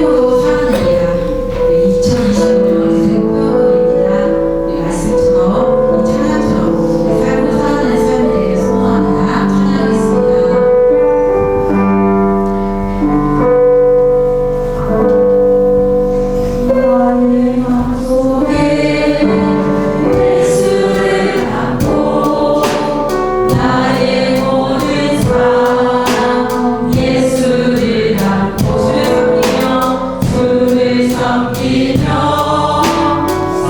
삶으로 살아내리라. 2025년 새해입니다. 우리 말씀처럼 이 찬양처럼 우리 삶으로 살아내는 삶이 되기를 소원합니다. 찬양하겠습니다. 나의 마음속에 예수를 안고 나의 모든 삶 예수를 안고 주를 섬기며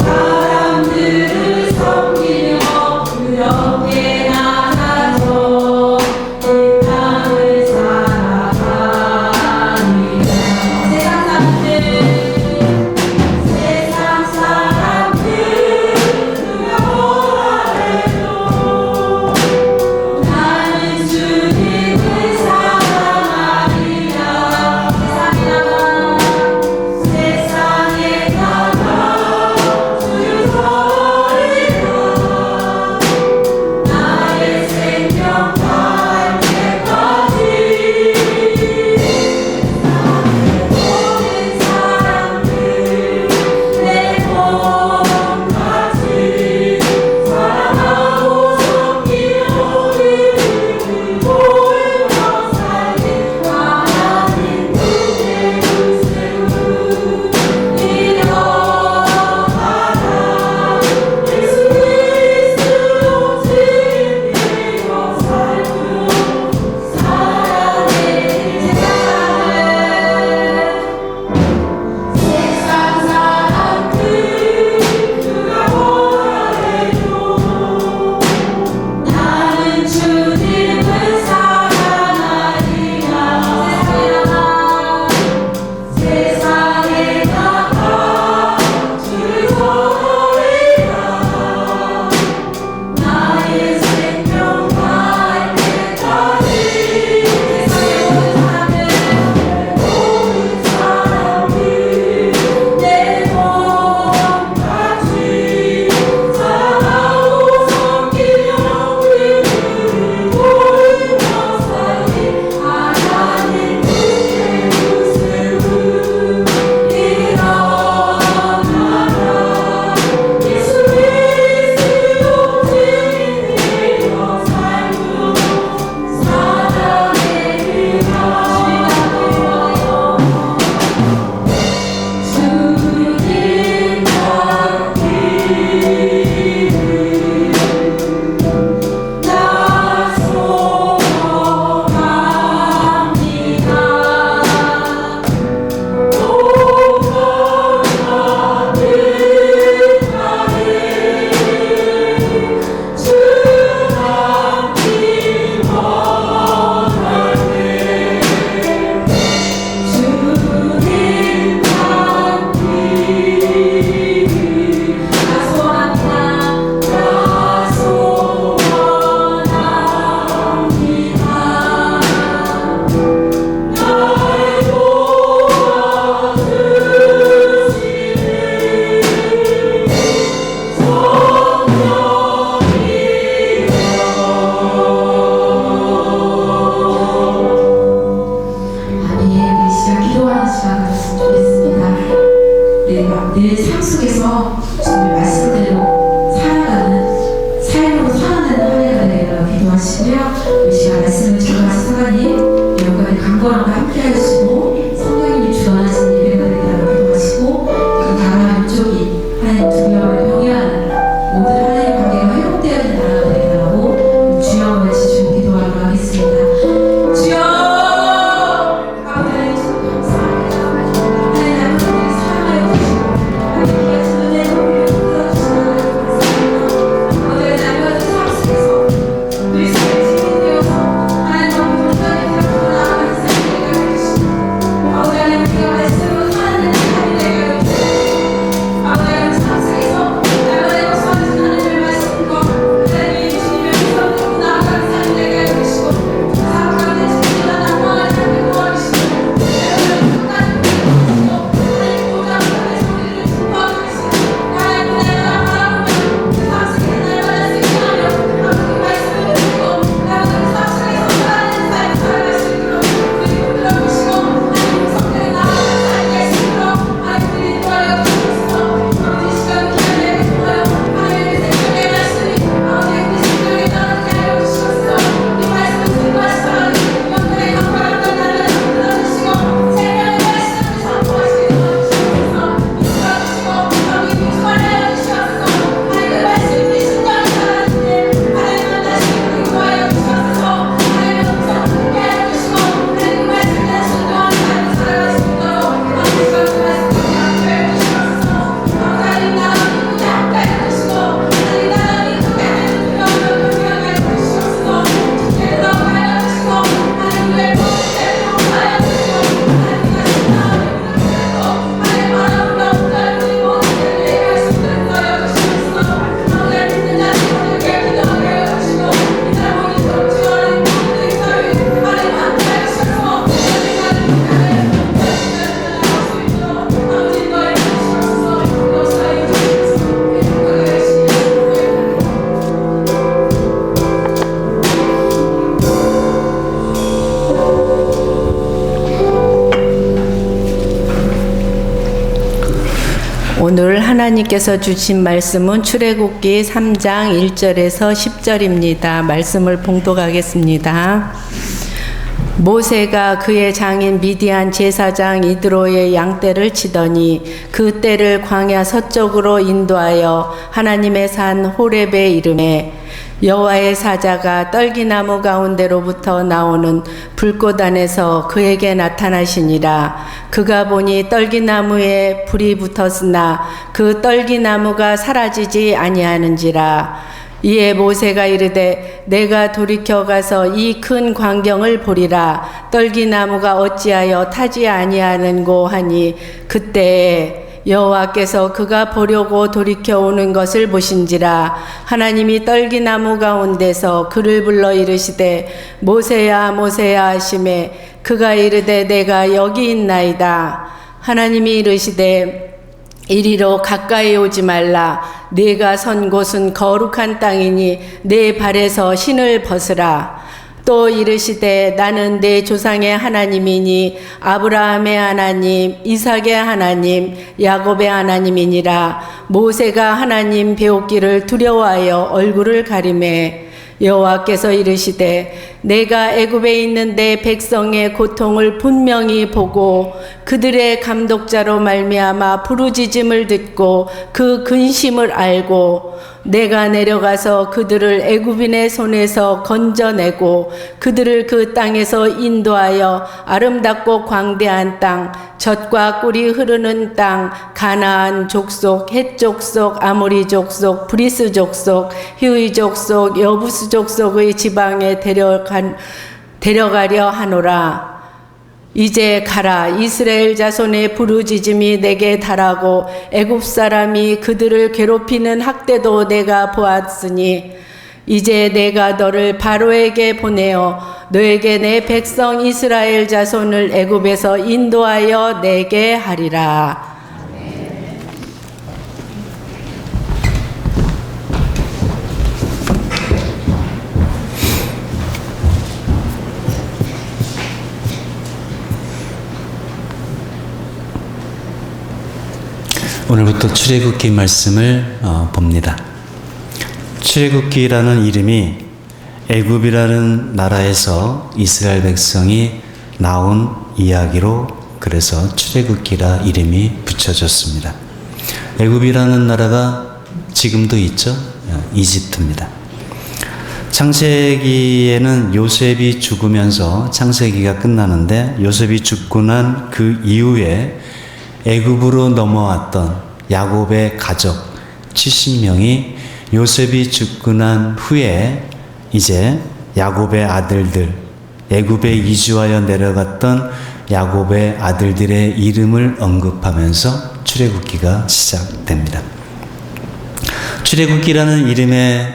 사람들을 섬기며 그렇게 나가서 이 땅을 살아가리라. 세상 사람들 누가 뭐라 해도 나는 주님을 사랑하리라. 세상에 나가 주를 섬기리라. 나의 생명 다할 때까지 모든 사람들 내 몸같이 사랑하고 섬기며 그들을 보이며 살게 하나님 그대를 세우고 일어나라. 예수 그리스도 즐기며 살고 살아내리라. 세상 사람들 누가 뭐라 해도 나는 주님을 사랑하리라. 세상에 나가 주를 섬기리라. 나의 생명 다할 때까지 모든 사람들 내 몸같이 사랑하고 섬기며 그들을 보이며 살게 하나님 그대를 세우고 일어나라. 예수 그리스도 즐기며 살고 살아내리라. 주님 닮기를 나 소망합니다. 또 건너는 날에 주 닮기 원할 때 주님 닮기를 나 소원합니다. 나 소원합니다. 나를 도와주시는 성령이여. 아멘. 우리 시간 기도하는 시간 가졌으면 좋겠습니다. 우리가 늘 삶 속에서 주님의 말씀대로 살아가는 삶으로 살아내는 한 해가 되기를 기도하시고요. 우리 시간 말씀을 들어가신 하나님 여러분의 강건함과 함께 하시고 성령님이 주관하시는 예배가 되기를 기도하시고 그 나라 민족이 하나님 두려움을 경외하는 모든 하나님 관계가 회복되어야 되는 나라가 되기를 하고 주여 외치시고 기도하도록 하겠습니다. 주여 하나님 주님 감사합니다. 하나님 우리를 사랑하여 주시고 하나님 귀하신 은혜로 우리를 풀어주시는 감사합니다. 오늘 날마다 삶 속에서 우리 삶의 주인되어서 하나님 앞에 온전히 나아가는 삶이 되게 해주시고 오늘 하나님께서 주신 말씀은 출애굽기 3장 1절에서 10절입니다. 말씀을 봉독하겠습니다. 모세가 그의 장인 미디안 제사장 이드로의 양떼를 치더니 그 떼를 광야 서쪽으로 인도하여 하나님의 산 호렙에 이르매 여호와의 사자가 떨기나무 가운데로부터 나오는 불꽃 안에서 그에게 나타나시니라. 그가 보니 떨기나무에 불이 붙었으나 그 떨기나무가 사라지지 아니하는지라. 이에 모세가 이르되 내가 돌이켜 가서 이 큰 광경을 보리라. 떨기나무가 어찌하여 타지 아니하는고 하니 그때에 여호와께서 그가 보려고 돌이켜 오는 것을 보신지라. 하나님이 떨기나무 가운데서 그를 불러 이르시되 모세야 모세야 하시매 그가 이르되 내가 여기 있나이다. 하나님이 이르시되 이리로 가까이 오지 말라. 네가 선 곳은 거룩한 땅이니 네 발에서 신을 벗으라. 또 이르시되 나는 내 조상의 하나님이니 아브라함의 하나님, 이삭의 하나님, 야곱의 하나님이니라. 모세가 하나님 배웠기를 두려워하여 얼굴을 가리매 여호와께서 이르시되 내가 애굽에 있는 내 백성의 고통을 분명히 보고 그들의 감독자로 말미암아 부르짖음을 듣고 그 근심을 알고 내가 내려가서 그들을 애굽인의 손에서 건져내고 그들을 그 땅에서 인도하여 아름답고 광대한 땅, 젖과 꿀이 흐르는 땅, 가나안 족속, 헷 족속, 아모리 족속, 브리스 족속, 히위 족속, 여부스 족속의 지방에 데려가려 하노라. 이제 가라. 이스라엘 자손의 부르짖음이 내게 달하고 애굽 사람이 그들을 괴롭히는 학대도 내가 보았으니 이제 내가 너를 바로에게 보내어 너에게 내 백성 이스라엘 자손을 애굽에서 인도하여 내게 하리라. 오늘부터 출애굽기 말씀을 봅니다. 출애굽기라는 이름이 애굽이라는 나라에서 이스라엘 백성이 나온 이야기로 그래서 출애굽기라 이름이 붙여졌습니다. 애굽이라는 나라가 지금도 있죠. 이집트입니다. 창세기에는 요셉이 죽으면서 창세기가 끝나는데 요셉이 죽고 난 그 이후에 애굽으로 넘어왔던 야곱의 가족 70명이 요셉이 죽고 난 후에 이제 야곱의 아들들, 애굽에 이주하여 내려갔던 야곱의 아들들의 이름을 언급하면서 출애굽기가 시작됩니다. 출애굽기라는 이름의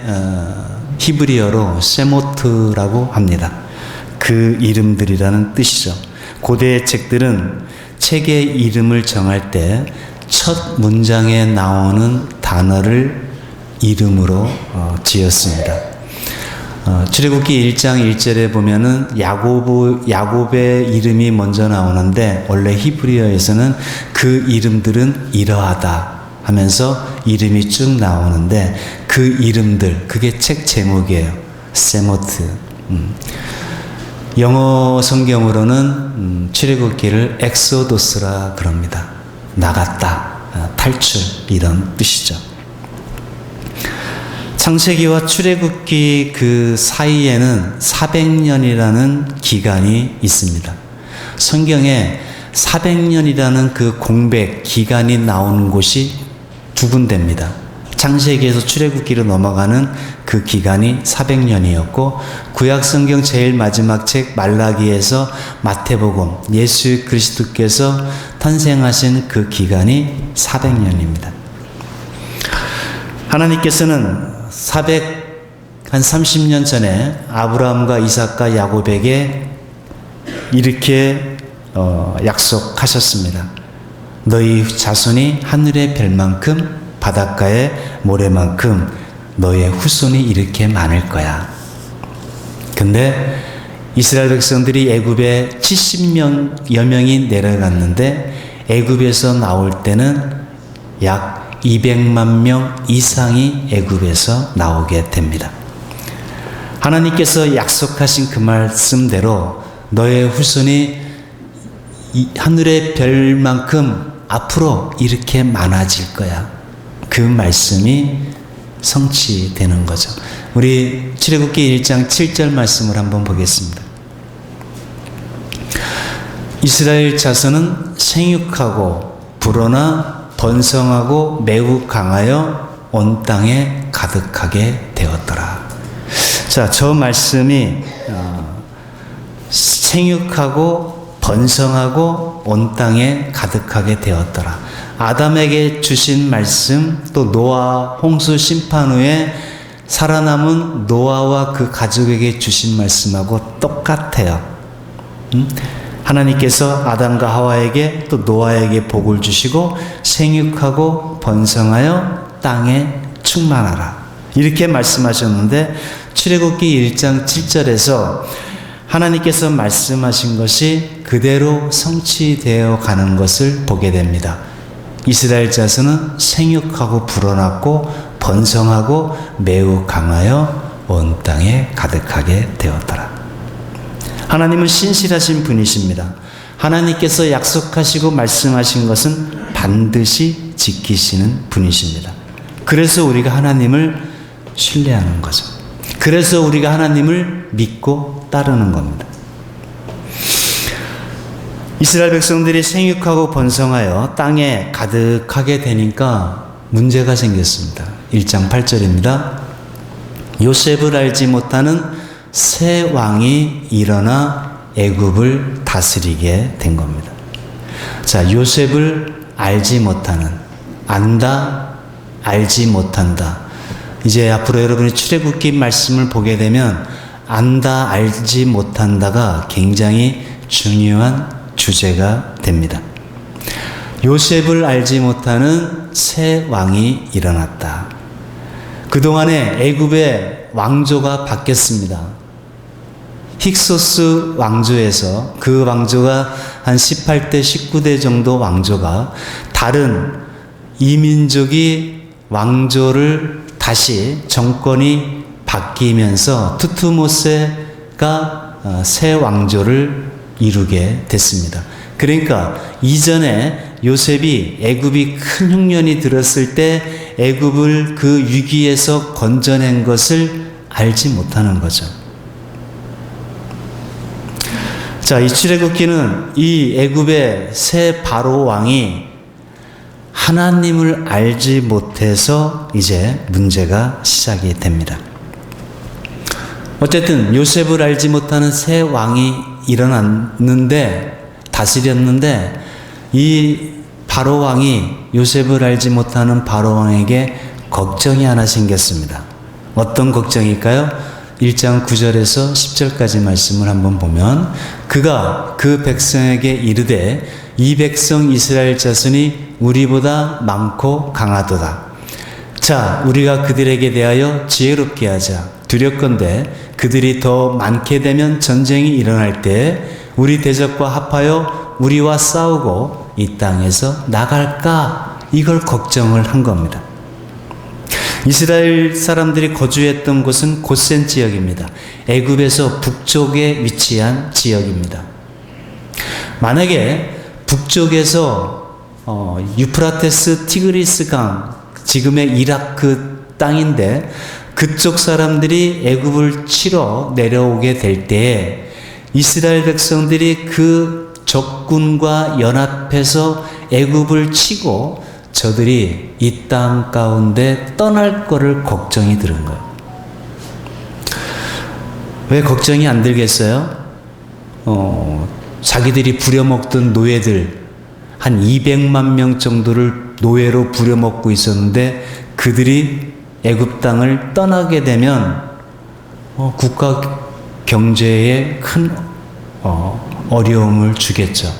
히브리어로 세모트라고 합니다. 그 이름들이라는 뜻이죠. 고대의 책들은 책의 이름을 정할 때 첫 문장에 나오는 단어를 이름으로 지었습니다. 출애굽기 1장 1절에 보면은 야곱의 이름이 먼저 나오는데 원래 히브리어에서는 그 이름들은 이러하다 하면서 이름이 쭉 나오는데 그 이름들 그게 책 제목이에요. 세모트. 영어 성경으로는 출애굽기를 엑소도스라 그럽니다. 나갔다, 탈출 이런 뜻이죠. 창세기와 출애굽기 그 사이에는 400년이라는 기간이 있습니다. 성경에 400년이라는 그 공백 기간이 나오는 곳이 두 군데입니다. 창세기에서 출애굽기로 넘어가는 그 기간이 400년이었고 구약성경 제일 마지막 책 말라기에서 마태복음 예수 그리스도께서 탄생하신 그 기간이 400년입니다. 하나님께서는 한 30년 전에 아브라함과 이삭과 야곱에게 이렇게 약속하셨습니다. 너희 자손이 하늘의 별만큼 바닷가의 모래만큼 너의 후손이 이렇게 많을 거야. 근데 이스라엘 백성들이 애굽에 70여 명이 내려갔는데 애굽에서 나올 때는 약 200만 명 이상이 애굽에서 나오게 됩니다. 하나님께서 약속하신 그 말씀대로 너의 후손이 하늘의 별만큼 앞으로 이렇게 많아질 거야. 그 말씀이 성취되는 거죠. 우리 출애굽기 1장 7절 말씀을 한번 보겠습니다. 이스라엘 자손은 생육하고 불어나 번성하고 매우 강하여 온 땅에 가득하게 되었더라. 자, 저 말씀이 생육하고 번성하고 온 땅에 가득하게 되었더라. 아담에게 주신 말씀, 또 노아 홍수 심판 후에 살아남은 노아와 그 가족에게 주신 말씀하고 똑같아요. 하나님께서 아담과 하와에게 또 노아에게 복을 주시고 생육하고 번성하여 땅에 충만하라. 이렇게 말씀하셨는데 출애굽기 1장 7절에서 하나님께서 말씀하신 것이 그대로 성취되어 가는 것을 보게 됩니다. 이스라엘 자손은 생육하고 불어났고 번성하고 매우 강하여 온 땅에 가득하게 되었더라. 하나님은 신실하신 분이십니다. 하나님께서 약속하시고 말씀하신 것은 반드시 지키시는 분이십니다. 그래서 우리가 하나님을 신뢰하는 거죠. 그래서 우리가 하나님을 믿고 따르는 겁니다. 이스라엘 백성들이 생육하고 번성하여 땅에 가득하게 되니까 문제가 생겼습니다. 1장 8절입니다. 요셉을 알지 못하는 새 왕이 일어나 애굽을 다스리게 된 겁니다. 자, 요셉을 알지 못하는, 안다, 알지 못한다. 이제 앞으로 여러분이 출애굽기 말씀을 보게 되면 안다, 알지 못한다가 굉장히 중요한 주제가 됩니다. 요셉을 알지 못하는 새 왕이 일어났다. 그동안에 애굽의 왕조가 바뀌었습니다. 힉소스 왕조에서 그 왕조가 한 18대 19대 정도 왕조가 다른 이민족이 왕조를 다시 정권이 바뀌면서 투투모세가 새 왕조를 이루게 됐습니다. 그러니까 이전에 요셉이 애굽이 큰 흉년이 들었을 때 애굽을 그 위기에서 건져낸 것을 알지 못하는 거죠. 자, 이 출애굽기는 이 애굽의 새 바로 왕이 하나님을 알지 못해서 이제 문제가 시작이 됩니다. 어쨌든 요셉을 알지 못하는 새 왕이 일어났는데, 다스렸는데, 이 바로 왕이 요셉을 알지 못하는 바로 왕에게 걱정이 하나 생겼습니다. 어떤 걱정일까요? 1장 9절에서 10절까지 말씀을 한번 보면, 그가 그 백성에게 이르되 이 백성 이스라엘 자손이 우리보다 많고 강하도다. 자, 우리가 그들에게 대하여 지혜롭게 하자. 두렵건대 그들이 더 많게 되면 전쟁이 일어날 때 우리 대적과 합하여 우리와 싸우고 이 땅에서 나갈까? 이걸 걱정을 한 겁니다. 이스라엘 사람들이 거주했던 곳은 고센 지역입니다. 애굽에서 북쪽에 위치한 지역입니다. 만약에 북쪽에서 유프라테스 티그리스 강, 지금의 이라크 땅인데 그쪽 사람들이 애굽을 치러 내려오게 될 때에 이스라엘 백성들이 그 적군과 연합해서 애굽을 치고 저들이 이 땅 가운데 떠날 거를 걱정이 들은 거예요. 왜 걱정이 안 들겠어요? 자기들이 부려먹던 노예들 한 200만 명 정도를 노예로 부려먹고 있었는데 그들이 애굽 땅을 떠나게 되면 국가 경제에 큰 어려움을 주겠죠.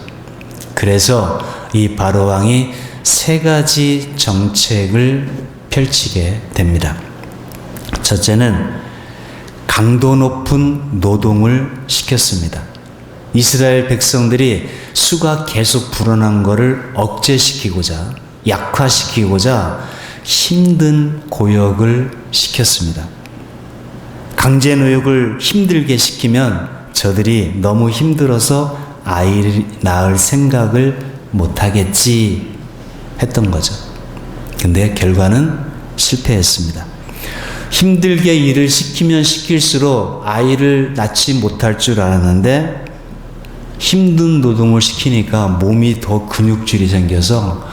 그래서 이 바로 왕이 세 가지 정책을 펼치게 됩니다. 첫째는 강도 높은 노동을 시켰습니다. 이스라엘 백성들이 수가 계속 불어난 것을 억제시키고자 약화시키고자 힘든 고역을 시켰습니다. 강제노역을 힘들게 시키면 저들이 너무 힘들어서 아이를 낳을 생각을 못하겠지 했던 거죠. 근데 결과는 실패했습니다. 힘들게 일을 시키면 시킬수록 아이를 낳지 못할 줄 알았는데 힘든 노동을 시키니까 몸이 더 근육질이 생겨서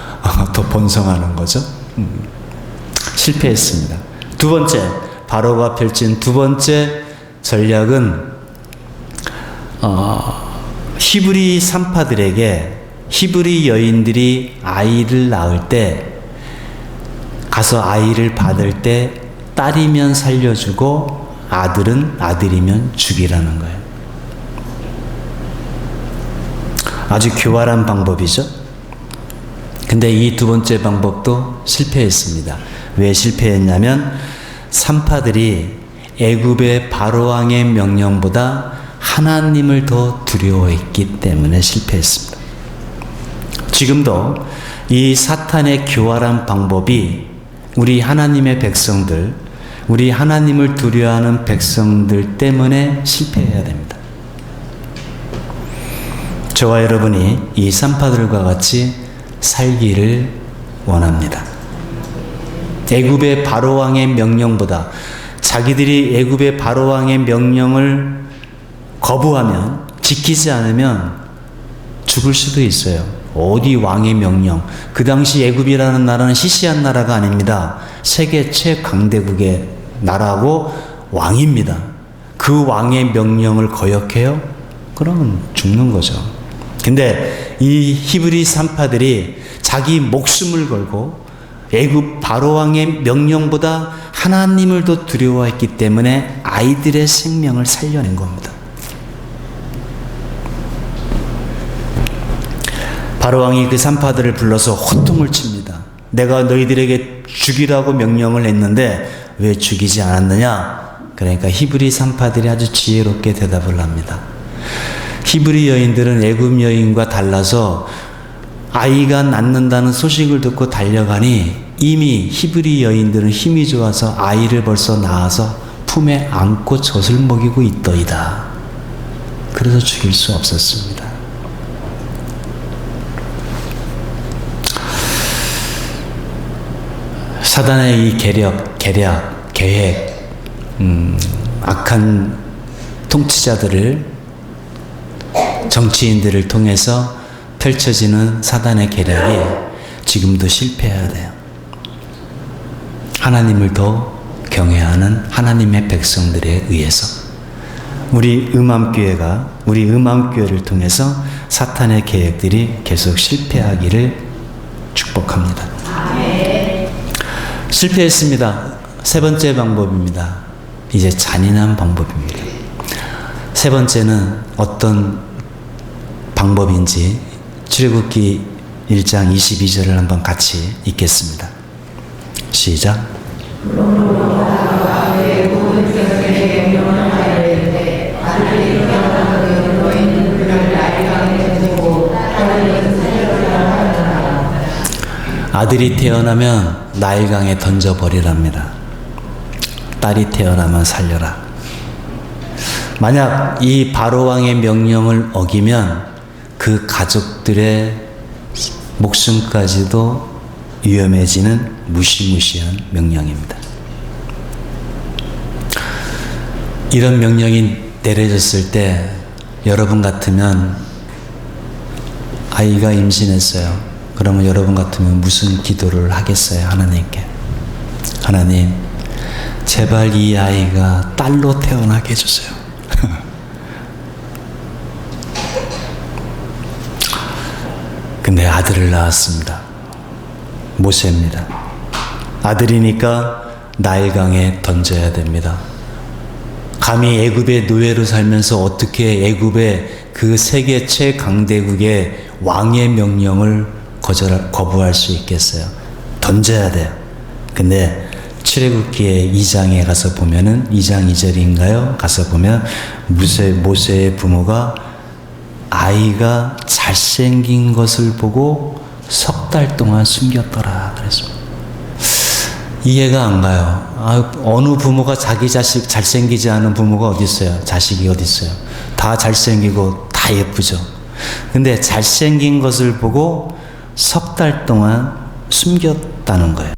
더 번성하는 거죠. 실패했습니다. 두 번째, 바로가 펼친 두 번째 전략은 히브리 산파들에게 히브리 여인들이 아이를 낳을 때 가서 아이를 받을 때 딸이면 살려주고 아들이면 죽이라는 거예요. 아주 교활한 방법이죠. 근데 이 두 번째 방법도 실패했습니다. 왜 실패했냐면 산파들이 애굽의 바로왕의 명령보다 하나님을 더 두려워했기 때문에 실패했습니다. 지금도 이 사탄의 교활한 방법이 우리 하나님의 백성들, 우리 하나님을 두려워하는 백성들 때문에 실패해야 됩니다. 저와 여러분이 이 산파들과 같이 살기를 원합니다. 애굽의 바로왕의 명령보다 자기들이 애굽의 바로왕의 명령을 거부하면, 지키지 않으면 죽을 수도 있어요. 어디 왕의 명령. 그 당시 애굽이라는 나라는 시시한 나라가 아닙니다. 세계 최강대국의 나라고 왕입니다. 그 왕의 명령을 거역해요? 그러면 죽는 거죠. 근데 이 히브리 산파들이 자기 목숨을 걸고 애굽 바로왕의 명령보다 하나님을 더 두려워했기 때문에 아이들의 생명을 살려낸 겁니다. 바로왕이 그 산파들을 불러서 호통을 칩니다. 내가 너희들에게 죽이라고 명령을 했는데 왜 죽이지 않았느냐? 그러니까 히브리 산파들이 아주 지혜롭게 대답을 합니다. 히브리 여인들은 애굽 여인과 달라서 아이가 낳는다는 소식을 듣고 달려가니 이미 히브리 여인들은 힘이 좋아서 아이를 벌써 낳아서 품에 안고 젖을 먹이고 있더이다. 그래서 죽일 수 없었습니다. 사단의 이 계략, 계획, 악한 통치자들을, 정치인들을 통해서 펼쳐지는 사단의 계략이 지금도 실패해야 돼요. 하나님을 더 경외하는 하나님의 백성들에 의해서 우리 음암교회를 통해서 사탄의 계획들이 계속 실패하기를 축복합니다. 실패했습니다. 세 번째 방법입니다. 이제 잔인한 방법입니다. 세 번째는 어떤 방법인지 출애굽기 1장 22절을 한번 같이 읽겠습니다. 시작. 아들이 태어나면 나일강에 던져버리랍니다. 딸이 태어나면 살려라. 만약 이 바로왕의 명령을 어기면 그 가족들의 목숨까지도 위험해지는 무시무시한 명령입니다. 이런 명령이 내려졌을 때 여러분 같으면 아이가 임신했어요. 그러면 여러분 같으면 무슨 기도를 하겠어요? 하나님께. 하나님, 제발 이 아이가 딸로 태어나게 해주세요. 근데 아들을 낳았습니다. 모세입니다. 아들이니까 나일강에 던져야 됩니다. 감히 애굽의 노예로 살면서 어떻게 애굽의 그 세계 최강대국의 왕의 명령을 거부할 수 있겠어요? 던져야 돼요. 근데 출애굽기의 2장에 가서 보면은 2장 2절인가요? 가서 보면 모세의 부모가 아이가 잘생긴 것을 보고 석 석 달 동안 숨겼더라 그랬습니다. 이해가 안 가요. 어느 부모가 자기 자식 잘생기지 않은 부모가 어디 있어요? 자식이 어디 있어요? 다 잘생기고 다 예쁘죠. 근데 잘생긴 것을 보고 석 달 동안 숨겼다는 거예요.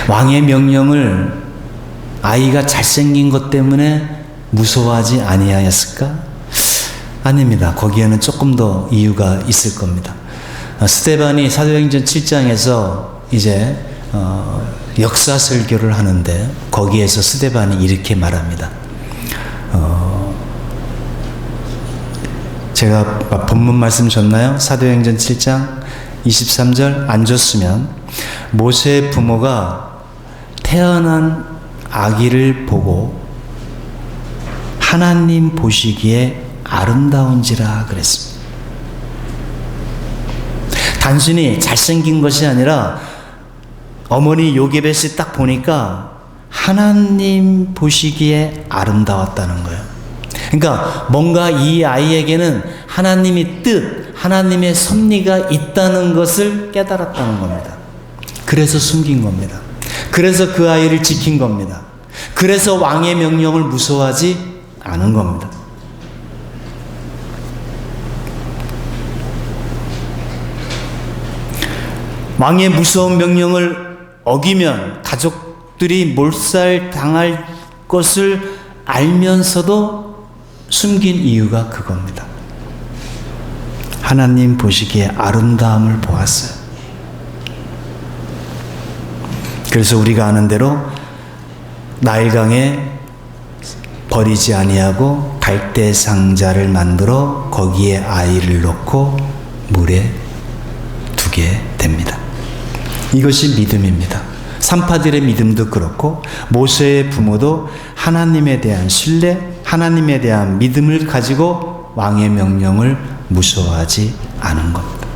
왕의 명령을 아이가 잘생긴 것 때문에 무서워하지 아니하였을까? 아닙니다. 거기에는 조금 더 이유가 있을 겁니다. 스데반이 사도행전 7장에서 이제 역사 설교를 하는데 거기에서 스데반이 이렇게 말합니다. 제가 본문 말씀 줬나요? 사도행전 7장 23절 안 줬으면 모세의 부모가 태어난 아기를 보고 하나님 보시기에 아름다운지라 그랬습니다. 단순히 잘생긴 것이 아니라 어머니 요게벳이 딱 보니까 하나님 보시기에 아름다웠다는 거예요. 그러니까 뭔가 이 아이에게는 하나님의 뜻, 하나님의 섭리가 있다는 것을 깨달았다는 겁니다. 그래서 숨긴 겁니다. 그래서 그 아이를 지킨 겁니다. 그래서 왕의 명령을 무서워하지 않은 겁니다. 왕의 무서운 명령을 어기면 가족들이 몰살당할 것을 알면서도 숨긴 이유가 그겁니다. 하나님 보시기에 아름다움을 보았어요. 그래서 우리가 아는 대로 나일강에 버리지 아니하고 갈대 상자를 만들어 거기에 아이를 넣고 물에 두게 됩니다. 이것이 믿음입니다. 산파들의 믿음도 그렇고 모세의 부모도 하나님에 대한 신뢰, 하나님에 대한 믿음을 가지고 왕의 명령을 무서워하지 않은 겁니다.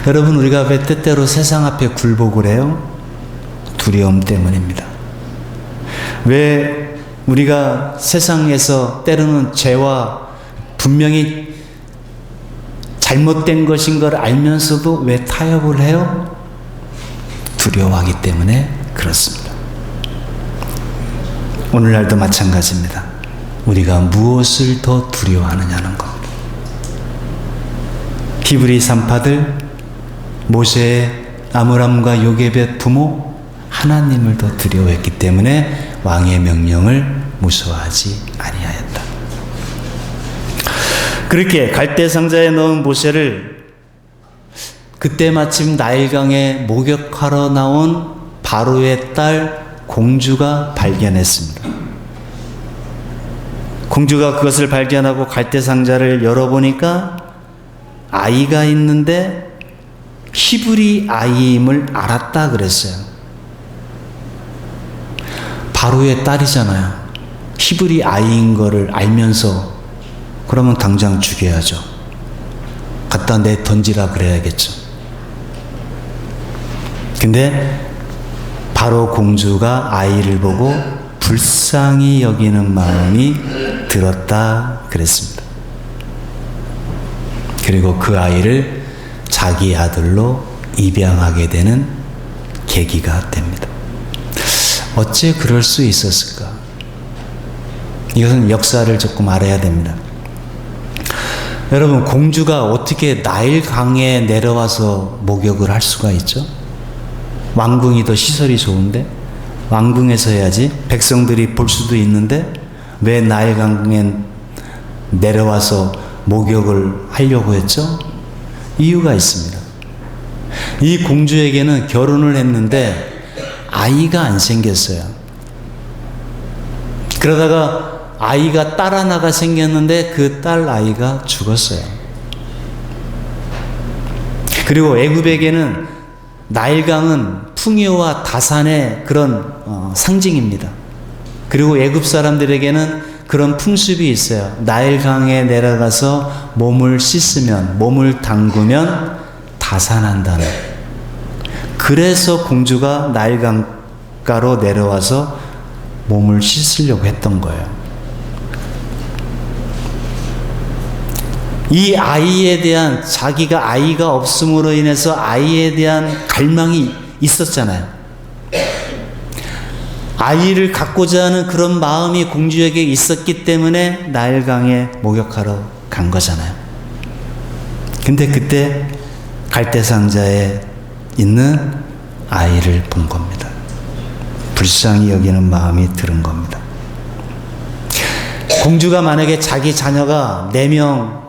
여러분, 우리가 왜 때때로 세상 앞에 굴복을 해요? 두려움 때문입니다. 왜 우리가 세상에서 때로는 죄와 분명히 잘못된 것인 걸 알면서도 왜 타협을 해요? 두려워하기 때문에 그렇습니다. 오늘날도 마찬가지입니다. 우리가 무엇을 더 두려워하느냐는 겁니다. 히브리 산파들, 모세의 아므람과 요게벳 부모, 하나님을 더 두려워했기 때문에 왕의 명령을 무서워하지 아니하였다. 그렇게 갈대 상자에 넣은 모세를 그때 마침 나일강에 목욕하러 나온 바로의 딸 공주가 발견했습니다. 공주가 그것을 발견하고 갈대 상자를 열어보니까 아이가 있는데 히브리 아이임을 알았다 그랬어요. 바로의 딸이잖아요. 히브리 아이인 거를 알면서 그러면 당장 죽여야죠. 갖다 내 던지라 그래야겠죠. 근데 바로 공주가 아이를 보고 불쌍히 여기는 마음이 들었다 그랬습니다. 그리고 그 아이를 자기 아들로 입양하게 되는 계기가 됩니다. 어째 그럴 수 있었을까? 이것은 역사를 조금 알아야 됩니다. 여러분, 공주가 어떻게 나일강에 내려와서 목욕을 할 수가 있죠? 왕궁이 더 시설이 좋은데, 왕궁에서 해야지 백성들이 볼 수도 있는데 왜 나일강에 내려와서 목욕을 하려고 했죠? 이유가 있습니다. 이 공주에게는 결혼을 했는데 아이가 안 생겼어요. 그러다가 아이가 딸 하나가 생겼는데 그 딸 아이가 죽었어요. 그리고 애굽에게는 나일강은 풍요와 다산의 그런 상징입니다. 그리고 애굽 사람들에게는 그런 풍습이 있어요. 나일강에 내려가서 몸을 씻으면, 몸을 담그면 다산한다는. 그래서 공주가 나일강가로 내려와서 몸을 씻으려고 했던 거예요. 이 아이에 대한, 자기가 아이가 없음으로 인해서 아이에 대한 갈망이 있었잖아요. 아이를 갖고자 하는 그런 마음이 공주에게 있었기 때문에 나일강에 목욕하러 간 거잖아요. 근데 그때 갈대상자에 있는 아이를 본 겁니다. 불쌍히 여기는 마음이 들은 겁니다. 공주가 만약에 자기 자녀가 4명,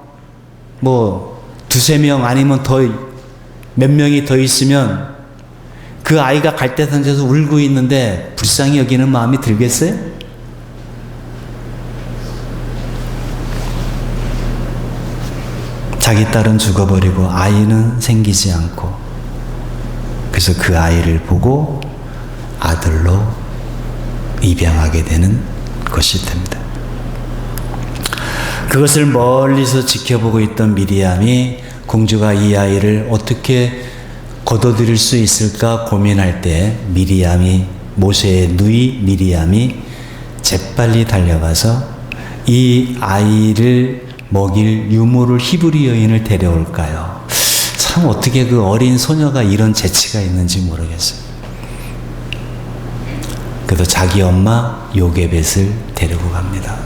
두세 명 아니면 몇 명이 더 있으면 그 아이가 갈대상자에서 울고 있는데 불쌍히 여기는 마음이 들겠어요? 자기 딸은 죽어버리고 아이는 생기지 않고, 그래서 그 아이를 보고 아들로 입양하게 되는 것이 됩니다. 그것을 멀리서 지켜보고 있던 미리암이 공주가 이 아이를 어떻게 거둬들일 수 있을까 고민할 때 모세의 누이 미리암이 재빨리 달려가서 이 아이를 먹일 유모를 히브리 여인을 데려올까요? 참 어떻게 그 어린 소녀가 이런 재치가 있는지 모르겠어요. 그래도 자기 엄마 요게벳을 데리고 갑니다.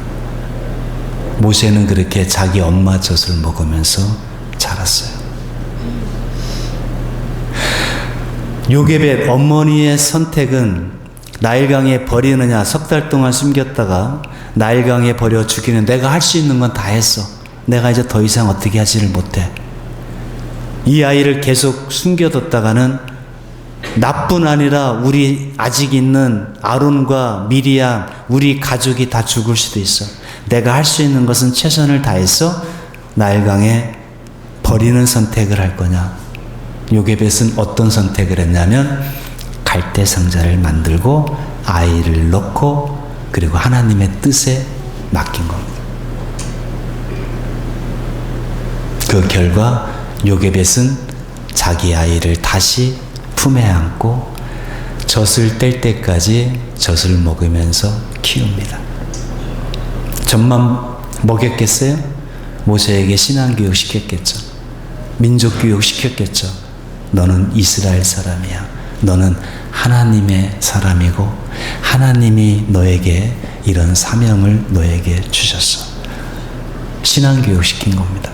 모세는 그렇게 자기 엄마 젖을 먹으면서 자랐어요. 요게벳 어머니의 선택은 나일강에 버리느냐, 석 달 동안 숨겼다가 나일강에 버려 죽이는, 내가 할 수 있는 건 다 했어. 내가 이제 더 이상 어떻게 하지를 못해. 이 아이를 계속 숨겨뒀다가는 나뿐 아니라 우리 아직 있는 아론과 미리암, 우리 가족이 다 죽을 수도 있어. 내가 할 수 있는 것은 최선을 다해서 나일강에 버리는 선택을 할 거냐. 요게벳은 어떤 선택을 했냐면 갈대상자를 만들고 아이를 넣고 그리고 하나님의 뜻에 맡긴 겁니다. 그 결과 요게벳은 자기 아이를 다시 품에 안고 젖을 뗄 때까지 젖을 먹으면서 키웁니다. 젖만 먹였겠어요? 모세에게 신앙교육 시켰겠죠. 민족교육 시켰겠죠. 너는 이스라엘 사람이야. 너는 하나님의 사람이고 하나님이 너에게 이런 사명을 너에게 주셨어. 신앙교육 시킨 겁니다.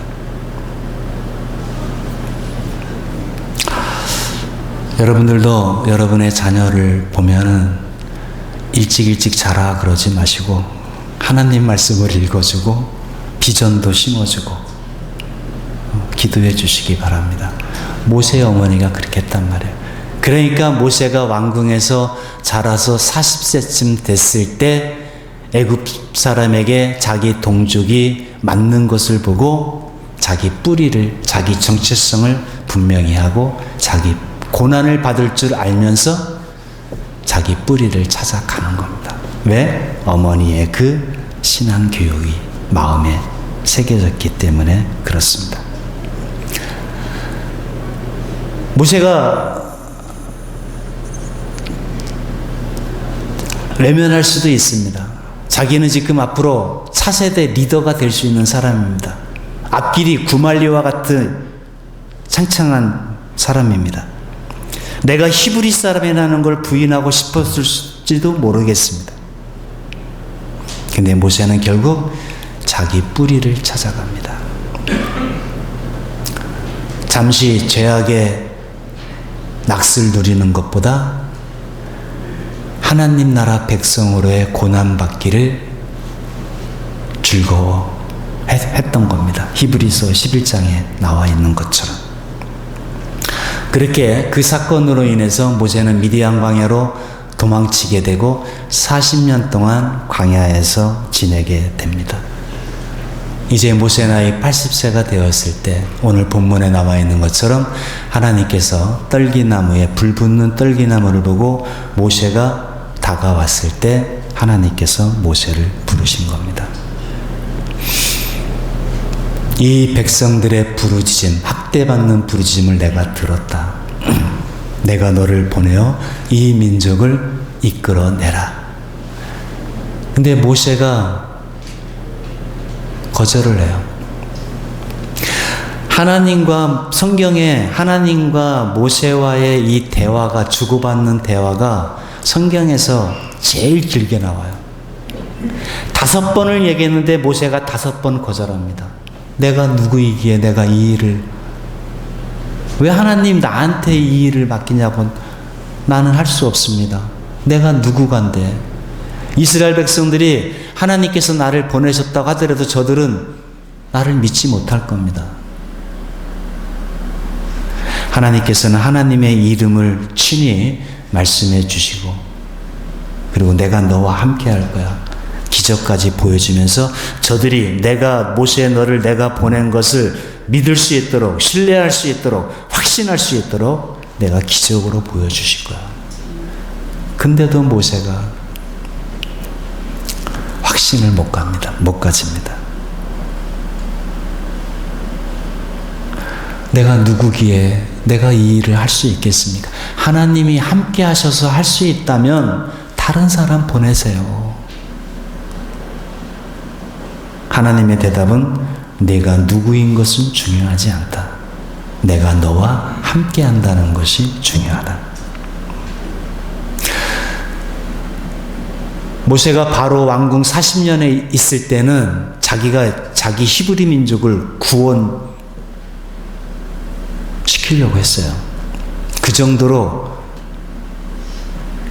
여러분들도 여러분의 자녀를 보면은 일찍 자라 그러지 마시고 하나님 말씀을 읽어주고 비전도 심어주고 기도해 주시기 바랍니다. 모세의 어머니가 그렇게 했단 말이에요. 그러니까 모세가 왕궁에서 자라서 40세쯤 됐을 때 애굽 사람에게 자기 동족이 맞는 것을 보고 자기 뿌리를, 자기 정체성을 분명히 하고 자기 고난을 받을 줄 알면서 자기 뿌리를 찾아가는 겁니다. 왜? 어머니의 그 신앙 교육이 마음에 새겨졌기 때문에 그렇습니다. 모세가 외면할 수도 있습니다. 자기는 지금 앞으로 차세대 리더가 될 수 있는 사람입니다. 앞길이 구말리와 같은 창창한 사람입니다. 내가 히브리 사람이라는 걸 부인하고 싶었을지도 모르겠습니다. 근데 모세는 결국 자기 뿌리를 찾아갑니다. 잠시 죄악의 낚시를 누리는 것보다 하나님 나라 백성으로의 고난받기를 즐거워했던 겁니다. 히브리서 11장에 나와 있는 것처럼. 그렇게 그 사건으로 인해서 모세는 미디안 광야로 도망치게 되고 40년 동안 광야에서 지내게 됩니다. 이제 모세 나이 80세가 되었을 때 오늘 본문에 나와 있는 것처럼 하나님께서 떨기나무에 불 붙는 떨기나무를 보고 모세가 다가왔을 때 하나님께서 모세를 부르신 겁니다. 이 백성들의 부르짖음, 학대받는 부르짖음을 내가 들었다. 내가 너를 보내어 이 민족을 이끌어내라. 근데 모세가 거절을 해요. 하나님과, 성경에 하나님과 모세와의 이 대화가, 주고받는 대화가 성경에서 제일 길게 나와요. 5번을 얘기했는데 모세가 5번 거절합니다. 내가 누구이기에 내가 이 일을, 왜 하나님 나한테 이 일을 맡기냐고. 나는 할 수 없습니다. 내가 누구간데. 이스라엘 백성들이 하나님께서 나를 보내셨다고 하더라도 저들은 나를 믿지 못할 겁니다. 하나님께서는 하나님의 이름을 친히 말씀해 주시고, 그리고 내가 너와 함께 할 거야. 기적까지 보여주면서 저들이 내가, 모세 너를 내가 보낸 것을 믿을 수 있도록, 신뢰할 수 있도록, 확신할 수 있도록 내가 기적으로 보여주실 거야. 근데도 모세가 확신을 못 가집니다. 내가 누구기에 내가 이 일을 할 수 있겠습니까? 하나님이 함께 하셔서 할 수 있다면 다른 사람 보내세요. 하나님의 대답은 내가 누구인 것은 중요하지 않다. 내가 너와 함께 한다는 것이 중요하다. 모세가 바로 왕궁 40년에 있을 때는 자기 히브리 민족을 구원시키려고 했어요. 그 정도로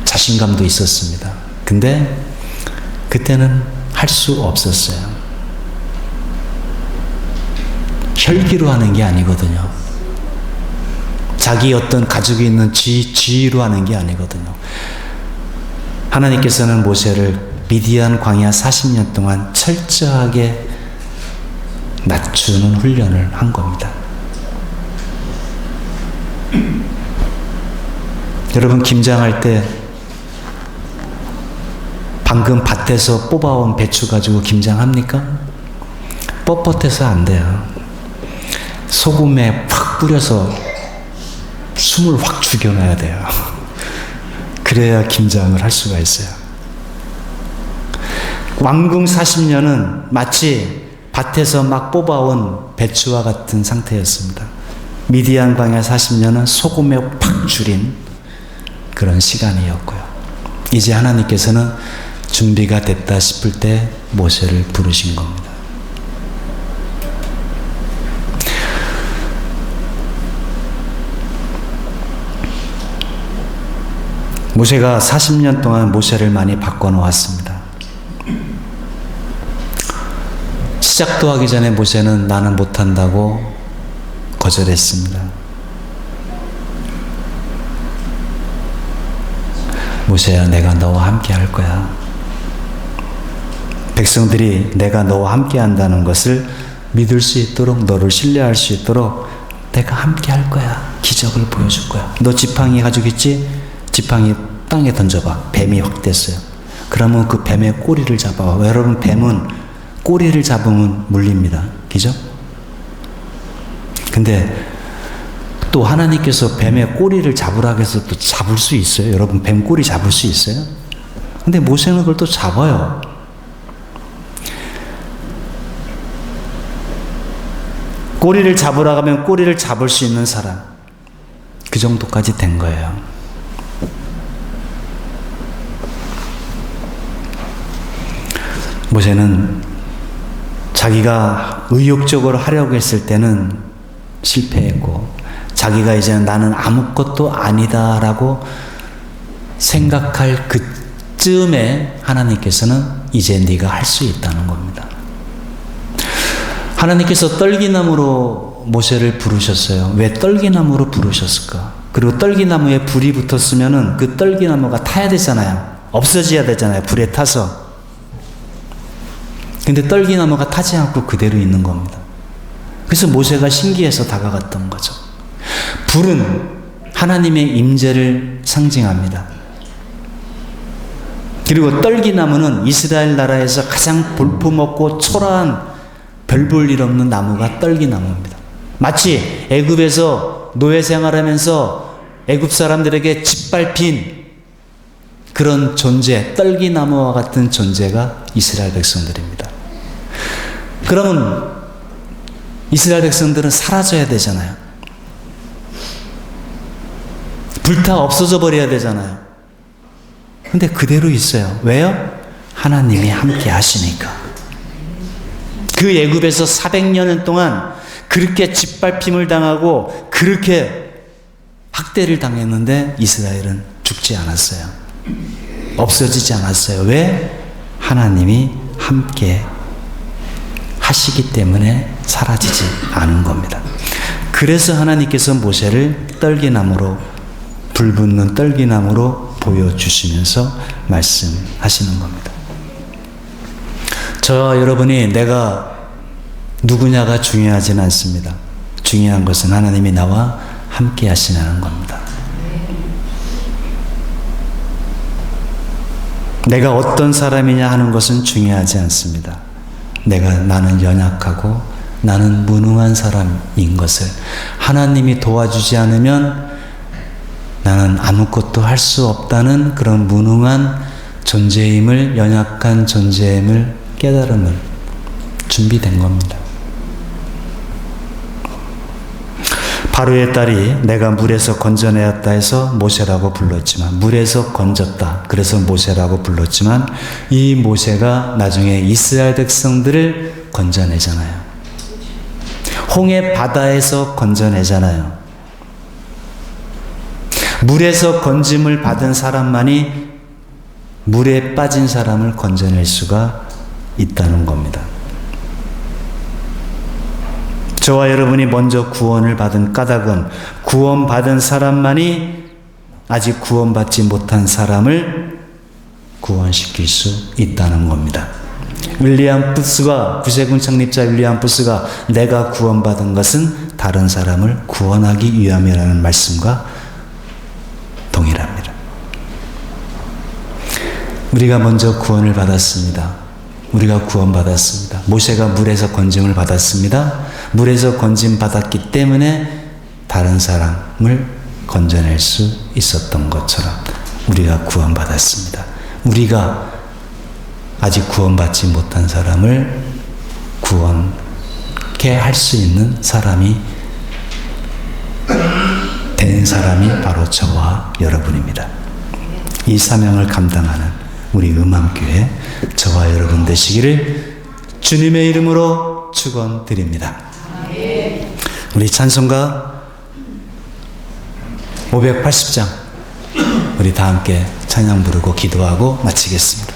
자신감도 있었습니다. 근데 그때는 할 수 없었어요. 혈기로 하는 게 아니거든요. 자기 어떤 가지고 있는 지위로 하는 게 아니거든요. 하나님께서는 모세를 미디안 광야 40년 동안 철저하게 낮추는 훈련을 한 겁니다. 여러분, 김장할 때 방금 밭에서 뽑아온 배추 가지고 김장합니까? 뻣뻣해서 안 돼요. 소금에 확 뿌려서 숨을 확 죽여놔야 돼요. 그래야 김장을 할 수가 있어요. 왕궁 40년은 마치 밭에서 막 뽑아온 배추와 같은 상태였습니다. 미디안 광야 40년은 소금에 팍 줄인 그런 시간이었고요. 이제 하나님께서는 준비가 됐다 싶을 때 모세를 부르신 겁니다. 모세가 40년 동안 모세를 많이 바꿔놓았습니다. 시작도 하기 전에 모세는 나는 못한다고 거절했습니다. 모세야, 내가 너와 함께 할 거야. 백성들이 내가 너와 함께 한다는 것을 믿을 수 있도록, 너를 신뢰할 수 있도록 내가 함께 할 거야. 기적을 보여줄 거야. 너 지팡이 가지고 있지? 지팡이 땅에 던져봐. 뱀이 확 됐어요. 그러면 그 뱀의 꼬리를 잡아봐. 여러분, 뱀은 꼬리를 잡으면 물립니다. 그죠? 근데 또 하나님께서 뱀의 꼬리를 잡으라고 해서 또 잡을 수 있어요? 여러분, 뱀 꼬리 잡을 수 있어요? 근데 모세는 그걸 또 잡아요. 꼬리를 잡으라고 하면 꼬리를 잡을 수 있는 사람. 그 정도까지 된 거예요. 모세는 자기가 의욕적으로 하려고 했을 때는 실패했고, 자기가 이제 나는 아무것도 아니다라고 생각할 그쯤에 하나님께서는 이제 네가 할 수 있다는 겁니다. 하나님께서 떨기나무로 모세를 부르셨어요. 왜 떨기나무로 부르셨을까? 그리고 떨기나무에 불이 붙었으면은 그 떨기나무가 타야 되잖아요. 없어져야 되잖아요. 불에 타서. 근데 떨기나무가 타지 않고 그대로 있는 겁니다. 그래서 모세가 신기해서 다가갔던 거죠. 불은 하나님의 임재를 상징합니다. 그리고 떨기나무는 이스라엘 나라에서 가장 볼품없고 초라한 별 볼 일 없는 나무가 떨기나무입니다. 마치 애굽에서 노예 생활하면서 애굽 사람들에게 짓밟힌 그런 존재, 떨기나무와 같은 존재가 이스라엘 백성들입니다. 그러면 이스라엘 백성들은 사라져야 되잖아요. 불타 없어져 버려야 되잖아요. 근데 그대로 있어요. 왜요? 하나님이 함께 하시니까. 그 애굽에서 400년 동안 그렇게 짓밟힘을 당하고 그렇게 학대를 당했는데 이스라엘은 죽지 않았어요. 없어지지 않았어요. 왜? 하나님이 함께 하시기 때문에 사라지지 않은 겁니다. 그래서 하나님께서 모세를 떨기나무로, 불 붙는 떨기나무로 보여주시면서 말씀하시는 겁니다. 저와 여러분이 내가 누구냐가 중요하지는 않습니다. 중요한 것은 하나님이 나와 함께 하시는 겁니다. 내가 어떤 사람이냐 하는 것은 중요하지 않습니다. 나는 연약하고 나는 무능한 사람인 것을 하나님이 도와주지 않으면 나는 아무것도 할 수 없다는 그런 무능한 존재임을, 연약한 존재임을 깨달으면 준비된 겁니다. 바로의 딸이 내가 물에서 건져내었다 해서 모세라고 불렀지만, 물에서 건졌다 그래서 모세라고 불렀지만, 이 모세가 나중에 이스라엘 백성들을 건져내잖아요. 홍해 바다에서 건져내잖아요. 물에서 건짐을 받은 사람만이 물에 빠진 사람을 건져낼 수가 있다는 겁니다. 저와 여러분이 먼저 구원을 받은 까닭은 구원받은 사람만이 아직 구원받지 못한 사람을 구원시킬 수 있다는 겁니다. 윌리엄 부스가, 구세군 창립자 윌리엄 부스가 내가 구원받은 것은 다른 사람을 구원하기 위함이라는 말씀과 동일합니다. 우리가 먼저 구원을 받았습니다. 우리가 구원받았습니다. 모세가 물에서 건짐을 받았습니다. 물에서 건짐 받았기 때문에 다른 사람을 건져낼 수 있었던 것처럼 우리가 구원받았습니다. 우리가 아직 구원받지 못한 사람을 구원케 할 수 있는 사람이 된 사람이 바로 저와 여러분입니다. 이 사명을 감당하는 우리 음암교회 저와 여러분 되시기를 주님의 이름으로 축원드립니다. 우리 찬송가 580장 우리 다 함께 찬양 부르고 기도하고 마치겠습니다.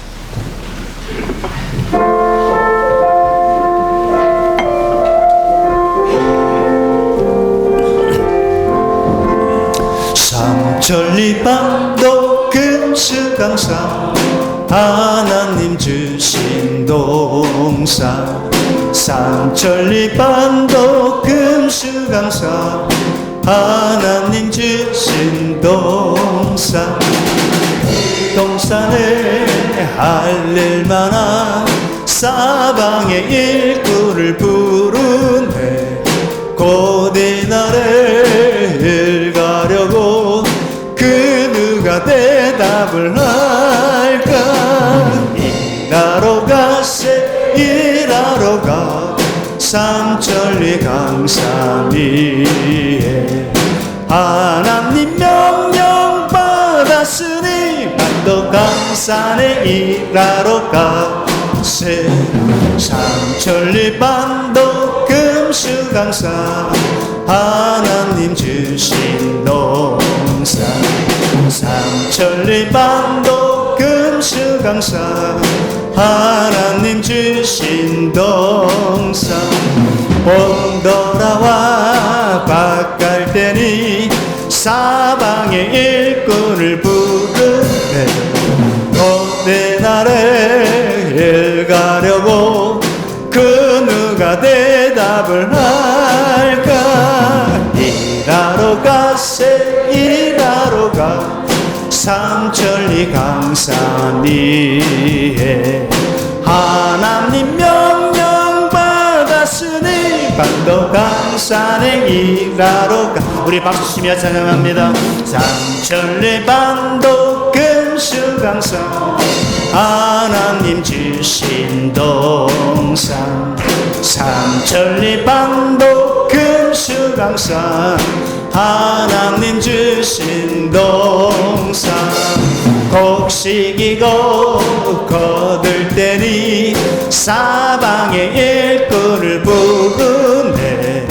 삼천리반도 금수강산 하나님 주신 동산, 삼천리반도 금수강산 하나님 주신 동산, 동산에 할렐만한 사방의 일꾼을 부르네. 고대 날에 가려고 그 누가 대답을 할까. 일하러 가세 일하러 가 삼천리 강산 위에 하나님 강산에 일하러 가세 삼천리 반도 금수강산 하나님 주신 동산 삼천리 반도 금수강산 하나님 주신 동산 뽕돌아와 밭갈대니 사방의 일꾼을 부르네 어느 날에 일 가려고 그 누가 대답을 할까 일하러 가세 일하러 가 삼천리 강산 위에 하나님 명령 받았으니 반도 강산에 일하러 가 우리 박수 치며 찬양합니다 삼천리 반도 금수강산 하나님 주신 동산 삼천리 반도 금수강산 하나님 주신 동산 곡식이고 거들 때니 사방의 일꾼을 부르네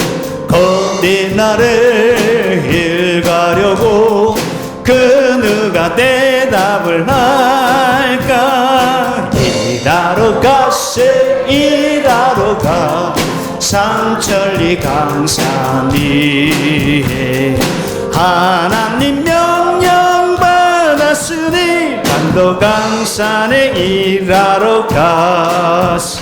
거디 나를 일 가려고 그 누가 대답을 할까 일하러 가세 일하러 가 삼천리 강산 위에 하나님 명령 받았으니 반도 강산에 일하러 가세